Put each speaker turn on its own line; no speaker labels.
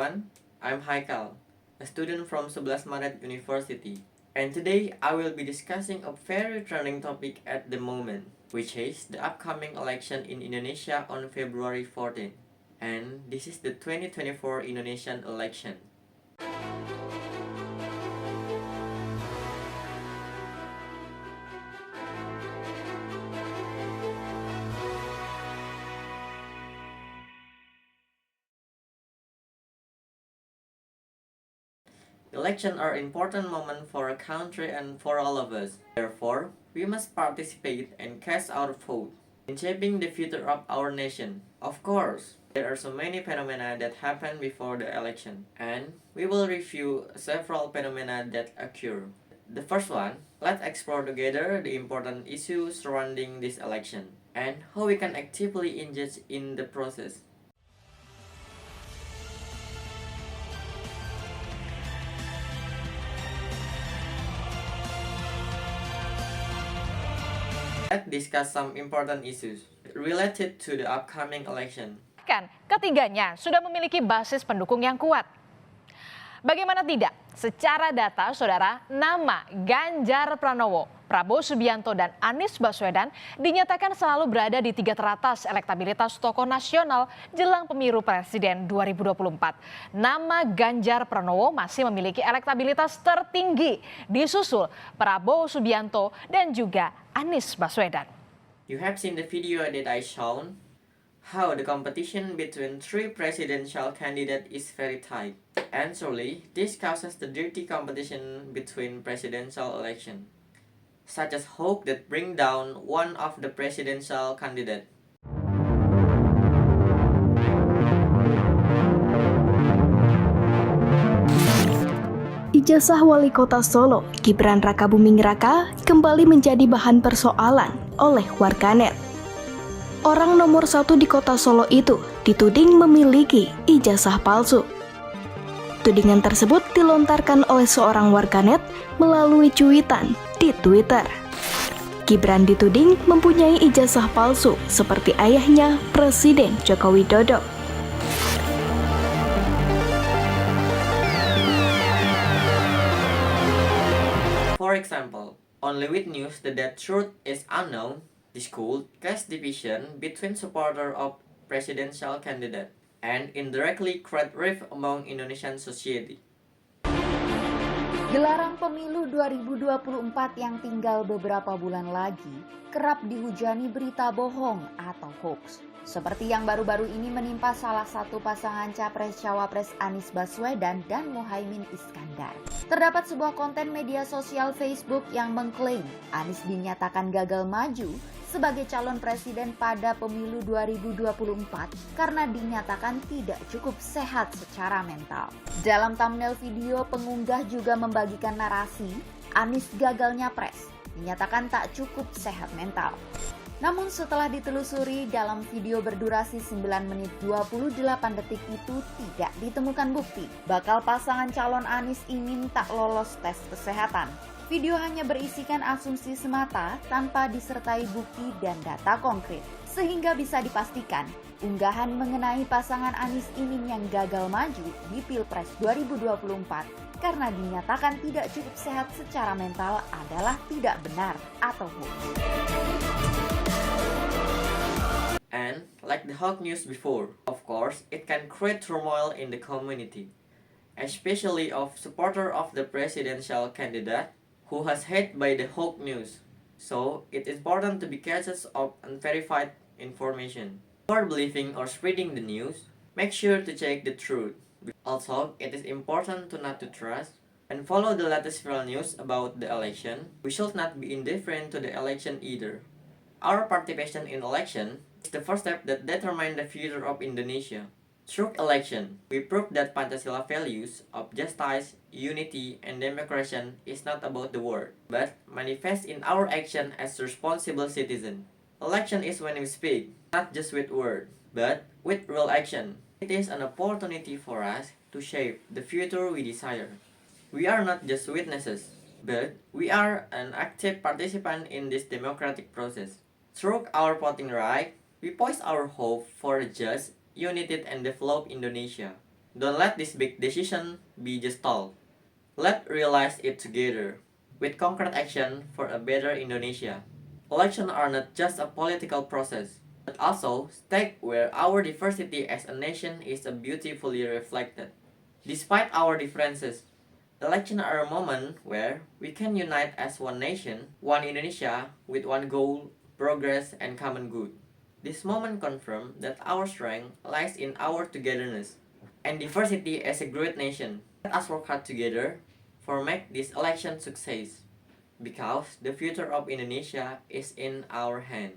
everyone, I'm Haikal, a student from 11 Maret University. And today I will be discussing a very trending topic at the moment, which is the upcoming election in Indonesia on February 14. And this is the 2024 Indonesian election. Elections are important moment for a country and for all of us. Therefore, we must participate and cast our vote in shaping the future of our nation. Of course, there are so many phenomena that happen before the election, and we will review several phenomena that occur. The first one, let's explore together the important issues surrounding this election and how we can actively engage in the process. Let's discuss some important issues related to the upcoming election.
Ketiganya sudah memiliki basis pendukung yang kuat. Bagaimana tidak? Secara data, saudara, nama Ganjar Pranowo, Prabowo Subianto, dan Anies Baswedan dinyatakan selalu berada di tiga teratas elektabilitas tokoh nasional jelang pemilu presiden 2024. Nama Ganjar Pranowo masih memiliki elektabilitas tertinggi, disusul Prabowo Subianto dan juga Anies Baswedan.
You have seen the video that I shown. How the competition between three presidential candidates is very tight. And surely, this causes the dirty competition between presidential election, such as hope that bring down one of the presidential candidate.
Ijazah Wali Kota Solo, Gibran Rakabuming Raka, kembali menjadi bahan persoalan oleh warganet. Orang nomor satu di kota Solo itu dituding memiliki ijazah palsu. Tudingan tersebut dilontarkan oleh seorang warganet melalui cuitan di Twitter. Gibran dituding mempunyai ijazah palsu seperti ayahnya, Presiden Joko Widodo.
For example, on Lewit News, the dead truth is unknown. The school cast division between supporter of presidential candidate and indirectly create rift among Indonesian society.
Gelaran pemilu 2024 yang tinggal beberapa bulan lagi kerap dihujani berita bohong atau hoax. Seperti yang baru-baru ini menimpa salah satu pasangan Capres-Cawapres Anies Baswedan dan Muhaimin Iskandar. Terdapat sebuah konten media sosial Facebook yang mengklaim Anies dinyatakan gagal maju sebagai calon presiden pada pemilu 2024 karena dinyatakan tidak cukup sehat secara mental. Dalam thumbnail video, pengunggah juga membagikan narasi Anies gagal nyapres, dinyatakan tak cukup sehat mental. Namun setelah ditelusuri, dalam video berdurasi 9 menit 28 detik itu tidak ditemukan bukti bakal pasangan calon Anies ini tak lolos tes kesehatan. Video hanya berisikan asumsi semata tanpa disertai bukti dan data konkret, sehingga bisa dipastikan unggahan mengenai pasangan Anies Imin yang gagal maju di Pilpres 2024 karena dinyatakan tidak cukup sehat secara mental adalah tidak benar atau hoax.
And like the hot news before, of course, it can create turmoil in the community, especially of supporter of the presidential candidate who has hit by the hot news. So, it is important to be cautious of unverified information. Before believing or spreading the news, make sure to check the truth. Also, it is important to not to trust and follow the latest real news about the election. We should not be indifferent to the election either. Our participation in election is the first step that determines the future of Indonesia. Through election, we prove that Pancasila values of justice, unity, and democracy is not about the word, but manifest in our action as responsible citizens. Election is when we speak, not just with words, but with real action. It is an opportunity for us to shape the future we desire. We are not just witnesses, but we are an active participant in this democratic process. Through our voting right, we poise our hope for a just, united, and developed Indonesia. Don't let this big decision be just talk. Let's realize it together, with concrete action for a better Indonesia. Elections are not just a political process, but also stake where our diversity as a nation is beautifully reflected. Despite our differences, elections are a moment where we can unite as one nation, one Indonesia, with one goal, progress, and common good. This moment confirms that our strength lies in our togetherness and diversity as a great nation. Let us work hard together for make this election success, because the future of Indonesia is in our hand.